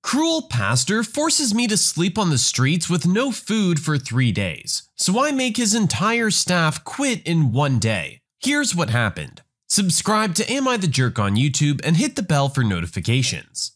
Cruel pastor forces me to sleep on the streets with no food for 3 days, so I make his entire staff quit in 1 day. Here's what happened. Subscribe to Am I the Jerk on YouTube and hit the bell for notifications.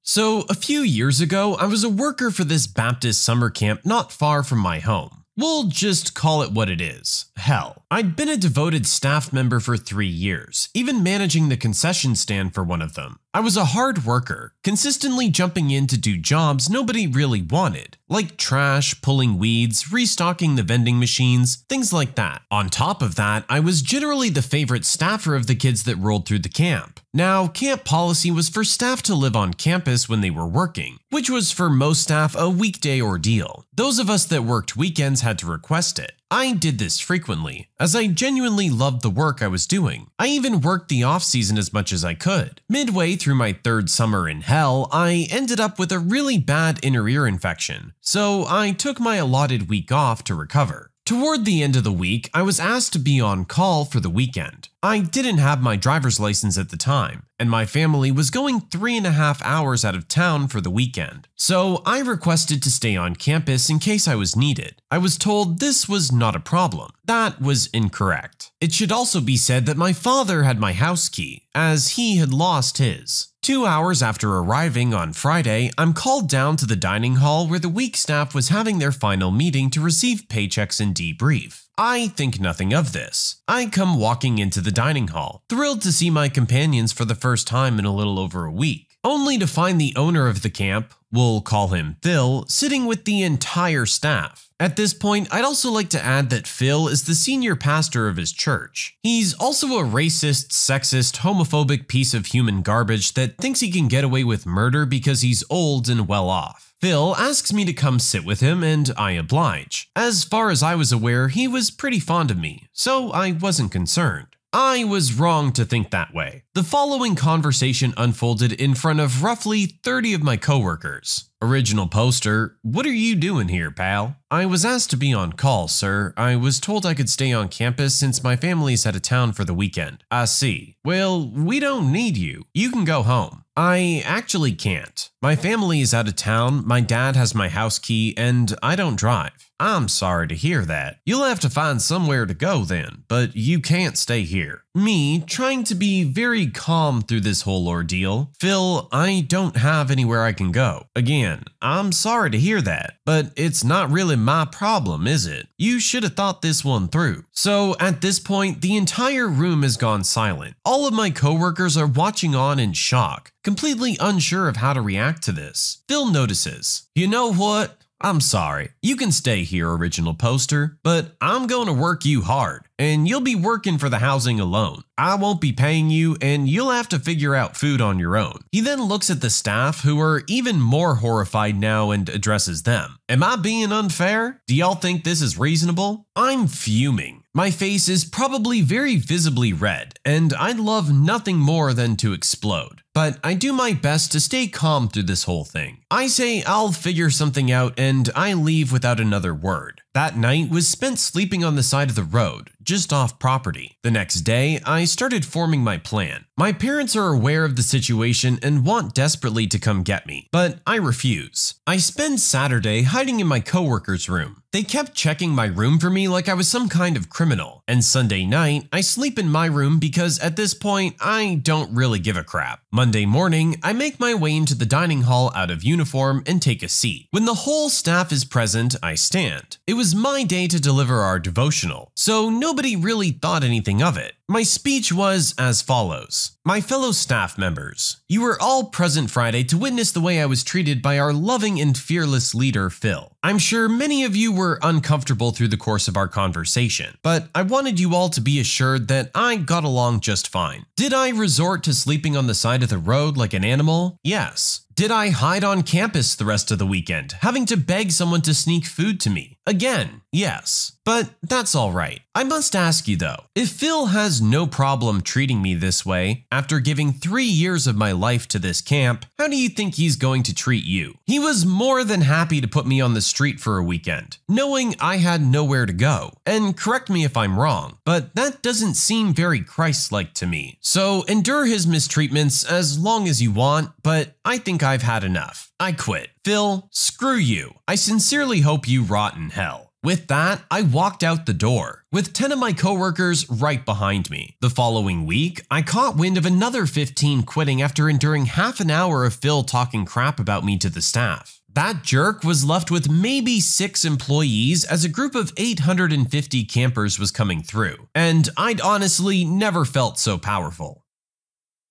So, a few years ago, I was a worker for this Baptist summer camp not far from my home. We'll just call it what it is. Hell. I'd been a devoted staff member for 3 years, even managing the concession stand for one of them. I was a hard worker, consistently jumping in to do jobs nobody really wanted, like trash, pulling weeds, restocking the vending machines, things like that. On top of that, I was generally the favorite staffer of the kids that rolled through the camp. Now, camp policy was for staff to live on campus when they were working, which was for most staff a weekday ordeal. Those of us that worked weekends had to request it. I did this frequently, as I genuinely loved the work I was doing. I even worked the off-season as much as I could. Midway through my 3rd summer in hell, I ended up with a really bad inner ear infection, so I took my allotted week off to recover. Toward the end of the week, I was asked to be on call for the weekend. I didn't have my driver's license at the time, and my family was going 3.5 hours out of town for the weekend. So I requested to stay on campus in case I was needed. I was told this was not a problem. That was incorrect. It should also be said that my father had my house key, as he had lost his. 2 hours after arriving on Friday, I'm called down to the dining hall where the week staff was having their final meeting to receive paychecks and debrief. I think nothing of this. I come walking into the dining hall, thrilled to see my companions for the first time in a little over a week, only to find the owner of the camp, we'll call him Phil, sitting with the entire staff. At this point, I'd also like to add that Phil is the senior pastor of his church. He's also a racist, sexist, homophobic piece of human garbage that thinks he can get away with murder because he's old and well off. Phil asks me to come sit with him and I oblige. As far as I was aware, he was pretty fond of me, so I wasn't concerned. I was wrong to think that way. The following conversation unfolded in front of roughly 30 of my coworkers. Original poster, what are you doing here, pal? I was asked to be on call, sir. I was told I could stay on campus since my family's out of town for the weekend. I see. Well, we don't need you. You can go home. I actually can't. My family is out of town, my dad has my house key, and I don't drive. I'm sorry to hear that. You'll have to find somewhere to go then, but you can't stay here. Me, trying to be very calm through this whole ordeal. Phil, I don't have anywhere I can go. Again, I'm sorry to hear that, but it's not really my problem, is it? You should have thought this one through. So at this point, the entire room has gone silent. All of my coworkers are watching on in shock, completely unsure of how to react to this. Phil notices. You know what? I'm sorry. You can stay here, original poster, but I'm going to work you hard, and you'll be working for the housing alone. I won't be paying you, and you'll have to figure out food on your own. He then looks at the staff, who are even more horrified now, and addresses them. Am I being unfair? Do y'all think this is reasonable? I'm fuming. My face is probably very visibly red, and I'd love nothing more than to explode. But I do my best to stay calm through this whole thing. I say I'll figure something out and I leave without another word. That night was spent sleeping on the side of the road, just off property. The next day, I started forming my plan. My parents are aware of the situation and want desperately to come get me, but I refuse. I spend Saturday hiding in my coworker's room. They kept checking my room for me like I was some kind of criminal. And Sunday night, I sleep in my room because at this point, I don't really give a crap. Monday morning, I make my way into the dining hall out of uniform and take a seat. When the whole staff is present, I stand. It was my day to deliver our devotional, so nobody really thought anything of it. My speech was as follows. My fellow staff members, you were all present Friday to witness the way I was treated by our loving and fearless leader, Phil. I'm sure many of you were uncomfortable through the course of our conversation, but I wanted you all to be assured that I got along just fine. Did I resort to sleeping on the side of the road like an animal? Yes. Did I hide on campus the rest of the weekend, having to beg someone to sneak food to me? Again, yes. But that's all right. I must ask you though, if Phil has no problem treating me this way after giving 3 years of my life to this camp, how do you think he's going to treat you? He was more than happy to put me on the street for a weekend, knowing I had nowhere to go. And correct me if I'm wrong, but that doesn't seem very Christ-like to me. So endure his mistreatments as long as you want, but I think I've had enough. I quit. Phil, screw you. I sincerely hope you rot in hell. With that, I walked out the door, with 10 of my coworkers right behind me. The following week, I caught wind of another 15 quitting after enduring half an hour of Phil talking crap about me to the staff. That jerk was left with maybe 6 employees as a group of 850 campers was coming through, and I'd honestly never felt so powerful.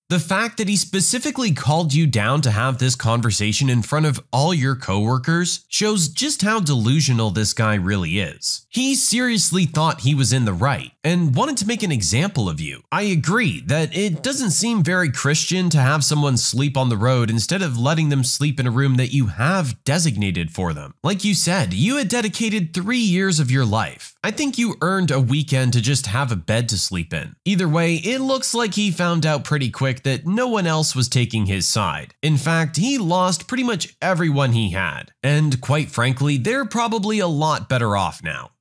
The fact that he specifically called you down to have this conversation in front of all your coworkers shows just how delusional this guy really is. He seriously thought he was in the right and wanted to make an example of you. I agree that it doesn't seem very Christian to have someone sleep on the road instead of letting them sleep in a room that you have designated for them. Like you said, you had dedicated 3 years of your life. I think you earned a weekend to just have a bed to sleep in. Either way, it looks like he found out pretty quick that no one else was taking his side. In fact, he lost pretty much everyone he had. And quite frankly, they're probably a lot better off now.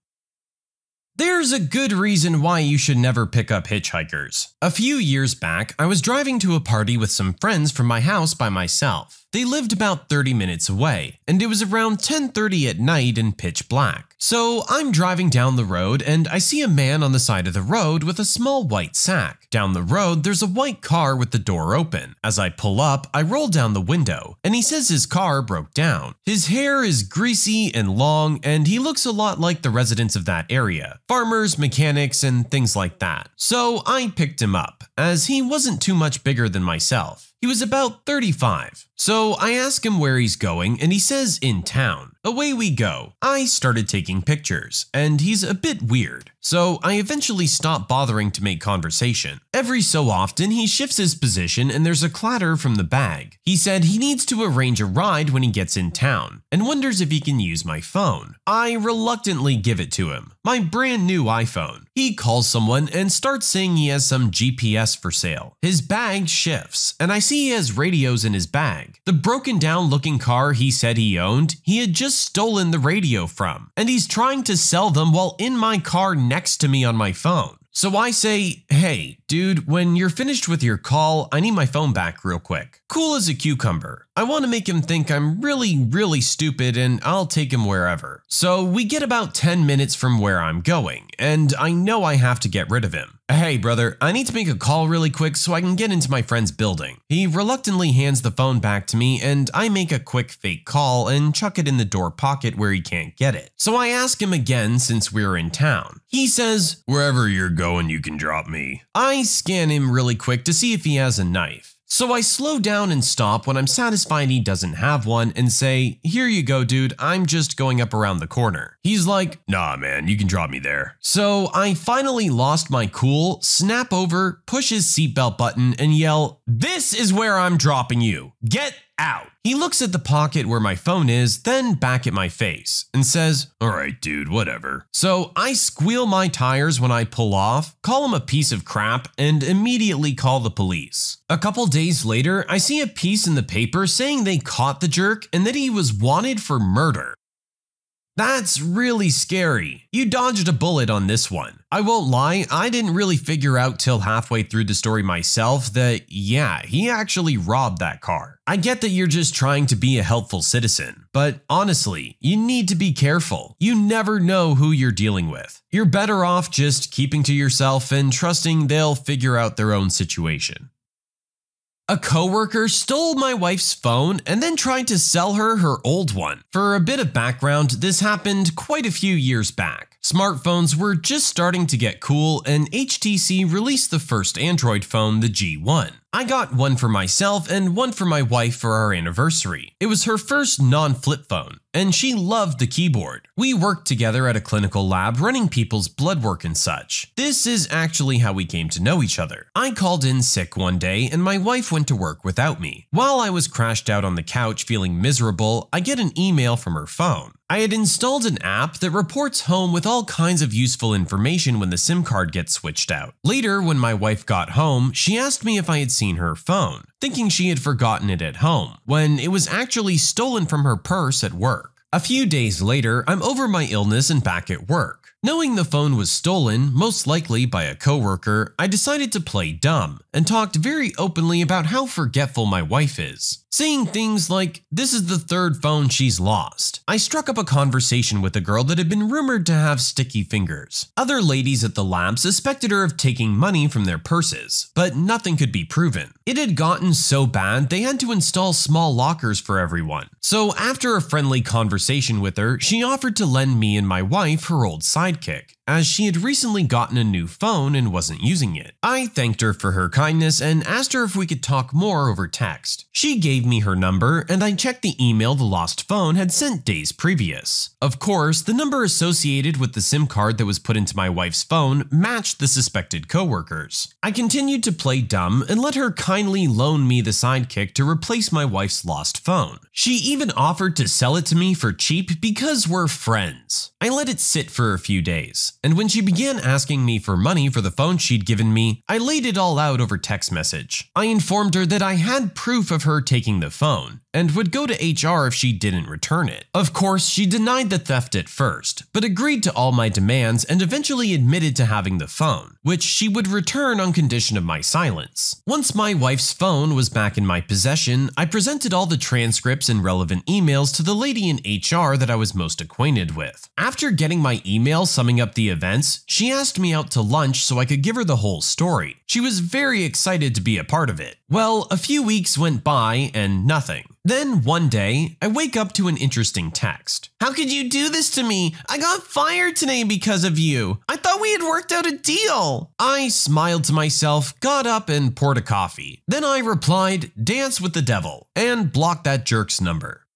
There's a good reason why you should never pick up hitchhikers. A few years back, I was driving to a party with some friends from my house by myself. They lived about 30 minutes away, and it was around 10:30 at night and pitch black. So I'm driving down the road and I see a man on the side of the road with a small white sack. Down the road, there's a white car with the door open. As I pull up, I roll down the window, and he says his car broke down. His hair is greasy and long, and he looks a lot like the residents of that area. Farmers, mechanics, and things like that. So I picked him up, as he wasn't too much bigger than myself. He was about 35. So I ask him where he's going, and he says in town. Away we go. I started taking pictures, and he's a bit weird. So I eventually stopped bothering to make conversation. Every so often, he shifts his position and there's a clatter from the bag. He said he needs to arrange a ride when he gets in town, and wonders if he can use my phone. I reluctantly give it to him, my brand new iPhone. He calls someone and starts saying he has some GPS for sale. His bag shifts, and I see he has radios in his bag. The broken down looking car he said he owned, he had just stolen the radio from, and he's trying to sell them while in my car next to me on my phone. So I say, hey, dude, when you're finished with your call, I need my phone back real quick. Cool as a cucumber. I want to make him think I'm really stupid and I'll take him wherever. So we get about 10 minutes from where I'm going, and I know I have to get rid of him. Hey brother, I need to make a call really quick so I can get into my friend's building. He reluctantly hands the phone back to me, and I make a quick fake call and chuck it in the door pocket where he can't get it. So I ask him again since we're in town. He says, wherever you're going, you can drop me. I scan him really quick to see if he has a knife. So I slow down and stop when I'm satisfied he doesn't have one and say, here you go dude, I'm just going up around the corner. He's like, nah man, you can drop me there. So I finally lost my cool, snap over, push his seatbelt button and yell, this is where I'm dropping you. Get out. He looks at the pocket where my phone is, then back at my face, and says, alright dude, whatever. So I squeal my tires when I pull off, call him a piece of crap, and immediately call the police. A couple days later, I see a piece in the paper saying they caught the jerk and that he was wanted for murder. That's really scary. You dodged a bullet on this one. I won't lie, I didn't really figure out till halfway through the story myself that, yeah, he actually robbed that car. I get that you're just trying to be a helpful citizen, but honestly, you need to be careful. You never know who you're dealing with. You're better off just keeping to yourself and trusting they'll figure out their own situation. A coworker stole my wife's phone and then tried to sell her old one. For a bit of background, this happened quite a few years back. Smartphones were just starting to get cool, and HTC released the first Android phone, the G1. I got one for myself and one for my wife for our anniversary. It was her first non-flip phone, and she loved the keyboard. We worked together at a clinical lab running people's blood work and such. This is actually how we came to know each other. I called in sick one day and my wife went to work without me. While I was crashed out on the couch feeling miserable, I get an email from her phone. I had installed an app that reports home with all kinds of useful information when the SIM card gets switched out. Later, when my wife got home, she asked me if I had seen her phone, thinking she had forgotten it at home, when it was actually stolen from her purse at work. A few days later, I'm over my illness and back at work. Knowing the phone was stolen, most likely by a coworker, I decided to play dumb and talked very openly about how forgetful my wife is, saying things like, "This is the third phone she's lost." I struck up a conversation with a girl that had been rumored to have sticky fingers. Other ladies at the lab suspected her of taking money from their purses, but nothing could be proven. It had gotten so bad they had to install small lockers for everyone. So after a friendly conversation with her, she offered to lend me and my wife her old sidekick, as she had recently gotten a new phone and wasn't using it. I thanked her for her kindness and asked her if we could talk more over text. She gave me her number and I checked the email the lost phone had sent days previous. Of course, the number associated with the SIM card that was put into my wife's phone matched the suspected coworkers. I continued to play dumb and let her kindly loan me the sidekick to replace my wife's lost phone. She even offered to sell it to me for cheap because we're friends. I let it sit for a few days, and when she began asking me for money for the phone she'd given me, I laid it all out over text message. I informed her that I had proof of her taking the phone, and would go to HR if she didn't return it. Of course, she denied the theft at first, but agreed to all my demands and eventually admitted to having the phone, which she would return on condition of my silence. Once my wife's phone was back in my possession, I presented all the transcripts and relevant emails to the lady in HR that I was most acquainted with. After getting my email summing up the events, she asked me out to lunch so I could give her the whole story. She was very excited to be a part of it. Well, a few weeks went by and nothing. Then one day, I wake up to an interesting text. "How could you do this to me? I got fired today because of you. I thought we had worked out a deal." I smiled to myself, got up and poured a coffee. Then I replied, "Dance with the devil," and blocked that jerk's number.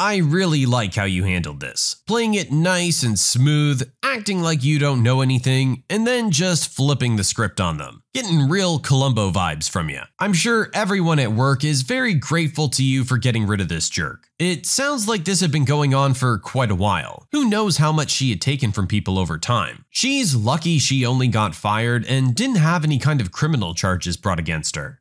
I really like how you handled this, playing it nice and smooth, acting like you don't know anything, and then just flipping the script on them. Getting real Columbo vibes from you. I'm sure everyone at work is very grateful to you for getting rid of this jerk. It sounds like this had been going on for quite a while. Who knows how much she had taken from people over time. She's lucky she only got fired and didn't have any kind of criminal charges brought against her.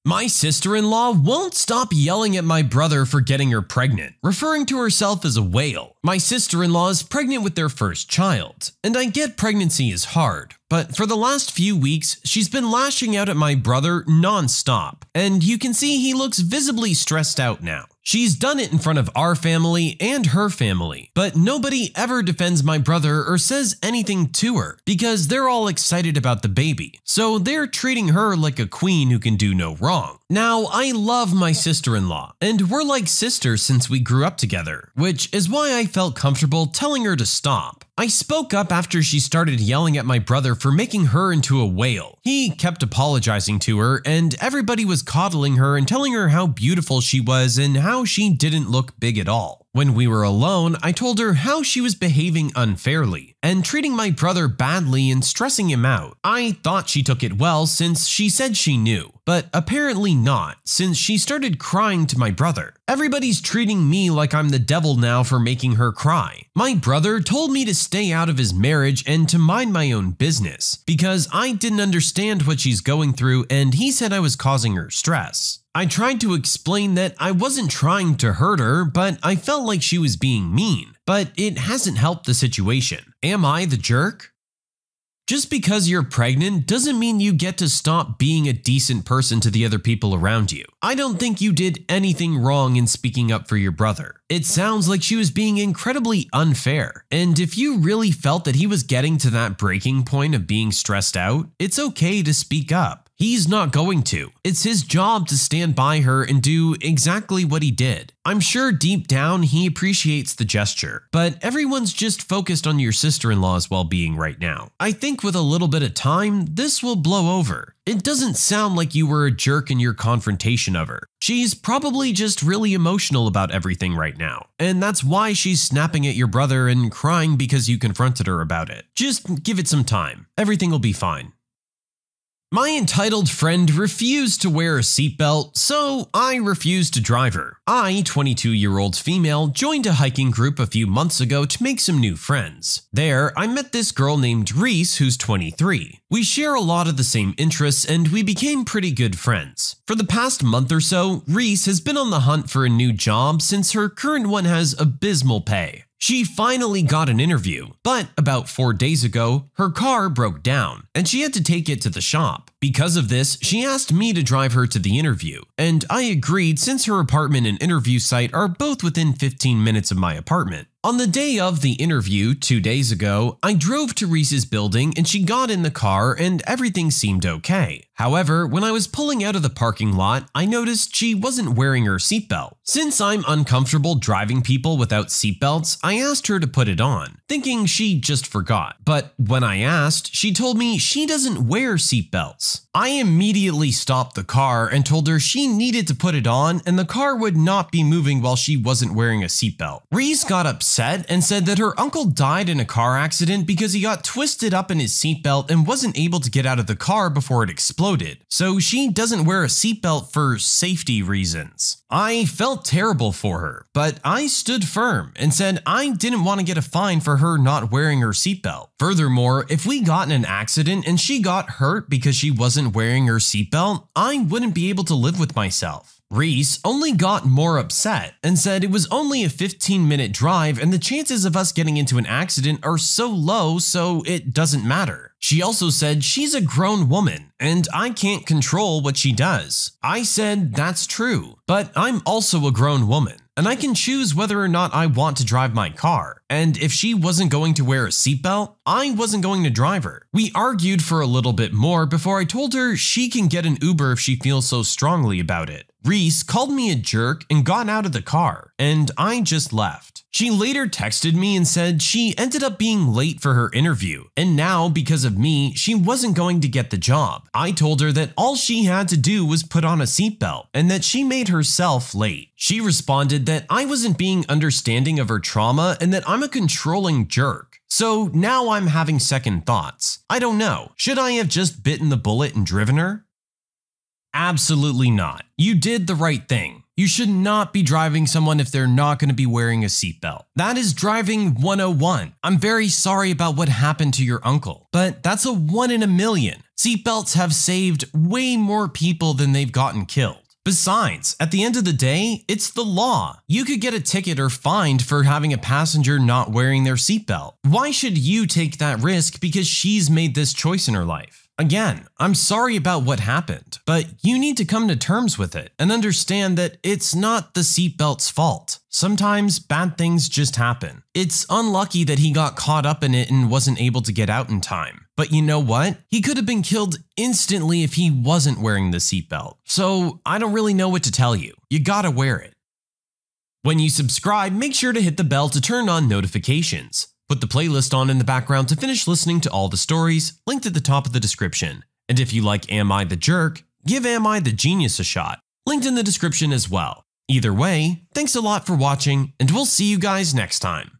My sister-in-law won't stop yelling at my brother for getting her pregnant, referring to herself as a whale. My sister-in-law is pregnant with their first child, and I get pregnancy is hard, but for the last few weeks, she's been lashing out at my brother non-stop, and you can see he looks visibly stressed out now. She's done it in front of our family and her family, but nobody ever defends my brother or says anything to her because they're all excited about the baby, so they're treating her like a queen who can do no wrong. Now, I love my sister-in-law, and we're like sisters since we grew up together, which is why I felt comfortable telling her to stop. I spoke up after she started yelling at my brother for making her into a whale. He kept apologizing to her, and everybody was coddling her and telling her how beautiful she was and how she didn't look big at all. When we were alone, I told her how she was behaving unfairly and treating my brother badly and stressing him out. I thought she took it well since she said she knew, but apparently not, since she started crying to my brother. Everybody's treating me like I'm the devil now for making her cry. My brother told me to stay out of his marriage and to mind my own business because I didn't understand what she's going through, and he said I was causing her stress. I tried to explain that I wasn't trying to hurt her, but I felt like she was being mean. But it hasn't helped the situation. Am I the jerk? Just because you're pregnant doesn't mean you get to stop being a decent person to the other people around you. I don't think you did anything wrong in speaking up for your brother. It sounds like she was being incredibly unfair. And if you really felt that he was getting to that breaking point of being stressed out, it's okay to speak up. He's not going to. It's his job to stand by her and do exactly what he did. I'm sure deep down he appreciates the gesture, but everyone's just focused on your sister-in-law's well-being right now. I think with a little bit of time, this will blow over. It doesn't sound like you were a jerk in your confrontation of her. She's probably just really emotional about everything right now, and that's why she's snapping at your brother and crying because you confronted her about it. Just give it some time. Everything will be fine. My entitled friend refused to wear a seatbelt, so I refused to drive her. I, 22-year-old female, joined a hiking group a few months ago to make some new friends. There, I met this girl named Reese who's 23. We share a lot of the same interests and we became pretty good friends. For the past month or so, Reese has been on the hunt for a new job since her current one has abysmal pay. She finally got an interview, but about 4 days ago, her car broke down and she had to take it to the shop. Because of this, she asked me to drive her to the interview, and I agreed since her apartment and interview site are both within 15 minutes of my apartment. On the day of the interview 2 days ago, I drove to Reese's building and she got in the car and everything seemed okay. However, when I was pulling out of the parking lot, I noticed she wasn't wearing her seatbelt. Since I'm uncomfortable driving people without seatbelts, I asked her to put it on, thinking she just forgot. But when I asked, she told me she doesn't wear seatbelts. I immediately stopped the car and told her she needed to put it on and the car would not be moving while she wasn't wearing a seatbelt. Reese got upset and said that her uncle died in a car accident because he got twisted up in his seatbelt and wasn't able to get out of the car before it exploded. So she doesn't wear a seatbelt for safety reasons. I felt terrible for her, but I stood firm and said I didn't want to get a fine for her not wearing her seatbelt. Furthermore, if we got in an accident and she got hurt because she wasn't wearing her seatbelt, I wouldn't be able to live with myself. Reese only got more upset and said it was only a 15-minute drive and the chances of us getting into an accident are so low, so it doesn't matter. She also said she's a grown woman and I can't control what she does. I said that's true, but I'm also a grown woman and I can choose whether or not I want to drive my car. And if she wasn't going to wear a seatbelt, I wasn't going to drive her. We argued for a little bit more before I told her she can get an Uber if she feels so strongly about it. Reese called me a jerk and got out of the car, and I just left. She later texted me and said she ended up being late for her interview, and now because of me, she wasn't going to get the job. I told her that all she had to do was put on a seatbelt and that she made herself late. She responded that I wasn't being understanding of her trauma and that I'm a controlling jerk. So now I'm having second thoughts. I don't know. Should I have just bitten the bullet and driven her? Absolutely not. You did the right thing. You should not be driving someone if they're not going to be wearing a seatbelt. That is driving 101. I'm very sorry about what happened to your uncle, but that's a 1 in a million. Seatbelts have saved way more people than they've gotten killed. Besides, at the end of the day, it's the law. You could get a ticket or fined for having a passenger not wearing their seatbelt. Why should you take that risk because she's made this choice in her life? Again, I'm sorry about what happened, but you need to come to terms with it and understand that it's not the seatbelt's fault. Sometimes bad things just happen. It's unlucky that he got caught up in it and wasn't able to get out in time. But you know what? He could have been killed instantly if he wasn't wearing the seatbelt. So I don't really know what to tell you. You gotta wear it. When you subscribe, make sure to hit the bell to turn on notifications. Put the playlist on in the background to finish listening to all the stories, linked at the top of the description. And if you like Am I the Jerk, give Am I the Genius a shot, linked in the description as well. Either way, thanks a lot for watching, and we'll see you guys next time.